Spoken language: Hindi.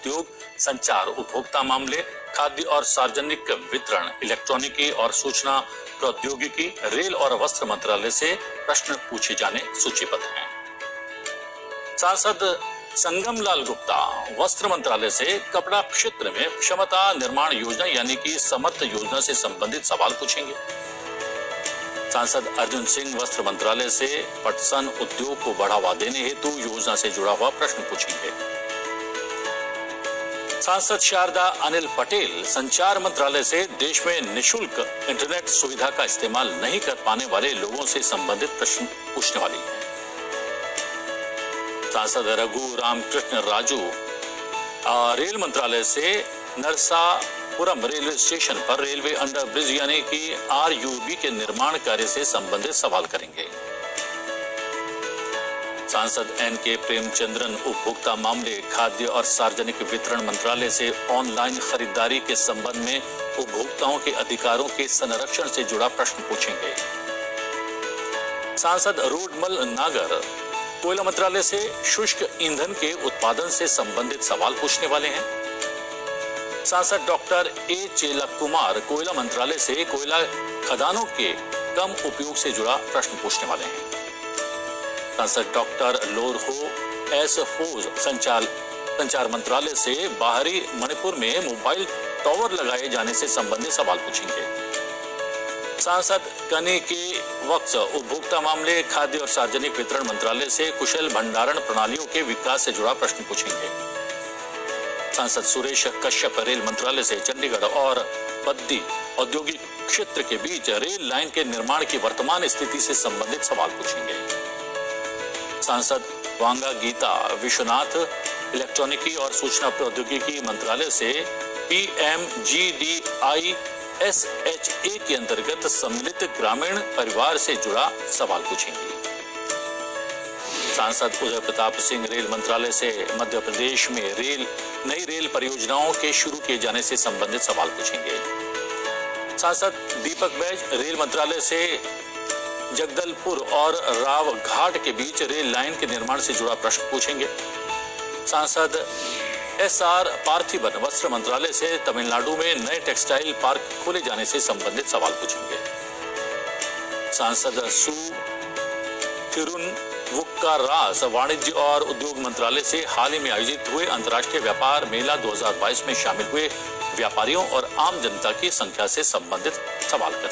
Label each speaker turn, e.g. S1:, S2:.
S1: उद्योग, संचार, उपभोक्ता मामले, खाद्य और सार्वजनिक वितरण, इलेक्ट्रॉनिकी और सूचना प्रौद्योगिकी, रेल और वस्त्र मंत्रालय से प्रश्न पूछे जाने सूचीबद्ध हैं। सांसद संगम लाल गुप्ता वस्त्र मंत्रालय से कपड़ा क्षेत्र में क्षमता निर्माण योजना यानी कि समर्थ योजना से संबंधित सवाल पूछेंगे। सांसद अर्जुन सिंह वस्त्र मंत्रालय से पटसन उद्योग को बढ़ावा देने हेतु योजना से जुड़ा हुआ प्रश्न पूछेंगे। सांसद शारदा अनिल पटेल संचार मंत्रालय से देश में निशुल्क इंटरनेट सुविधा का इस्तेमाल नहीं कर पाने वाले लोगों से संबंधित प्रश्न पूछने वाली हैं। सांसद रघु रामकृष्ण राजू रेल मंत्रालय से नरसापुरम रेलवे स्टेशन पर रेलवे अंडर ब्रिज यानी कि RUB के निर्माण कार्य से संबंधित सवाल करेंगे। सांसद NK प्रेमचंद्रन उपभोक्ता मामले, खाद्य और सार्वजनिक वितरण मंत्रालय से ऑनलाइन खरीदारी के संबंध में उपभोक्ताओं के अधिकारों के संरक्षण से जुड़ा प्रश्न पूछेंगे। सांसद रोडमल नागर कोयला मंत्रालय से शुष्क ईंधन के उत्पादन से संबंधित सवाल पूछने वाले हैं। सांसद डॉक्टर A चेलक कुमार कोयला मंत्रालय से कोयला खदानों के कम उपयोग से जुड़ा प्रश्न पूछने वाले हैं। सांसद डॉक्टर लोरहो एस फोज संचार मंत्रालय से बाहरी मणिपुर में मोबाइल टावर लगाए जाने से संबंधित सवाल पूछेंगे। सांसद कनी के वक्स उपभोक्ता मामले, खाद्य और सार्वजनिक वितरण मंत्रालय से कुशल भंडारण प्रणालियों के विकास से जुड़ा प्रश्न पूछेंगे। सांसद सुरेश कश्यप रेल मंत्रालय से चंडीगढ़ और बद्दी औद्योगिक क्षेत्र के बीच रेल लाइन के निर्माण की वर्तमान स्थिति से संबंधित सवाल पूछेंगे। सांसद वांगा गीता विश्वनाथ इलेक्ट्रॉनिकी और सूचना प्रौद्योगिकी मंत्रालय से PMGDI SHA के अंतर्गत सम्मिलित ग्रामीण परिवार से जुड़ा सवाल पूछेंगे। सांसद उदय प्रताप सिंह रेल मंत्रालय से मध्य प्रदेश में नई रेल परियोजनाओं के शुरू किए जाने से संबंधित सवाल पूछेंगे। सांसद दीपक बैज रेल मंत्रालय से जगदलपुर और राव घाट के बीच रेल लाइन के निर्माण से जुड़ा प्रश्न पूछेंगे। सांसद SR पार्थिवन वस्त्र मंत्रालय से तमिलनाडु में नए टेक्सटाइल पार्क खोले जाने से संबंधित सवाल पूछेंगे। सांसद सु थिरुनवुक्कारास वाणिज्य और उद्योग मंत्रालय से हाल ही में आयोजित हुए अंतर्राष्ट्रीय व्यापार मेला 2022 में शामिल हुए व्यापारियों और आम जनता की संख्या से संबंधित सवाल करने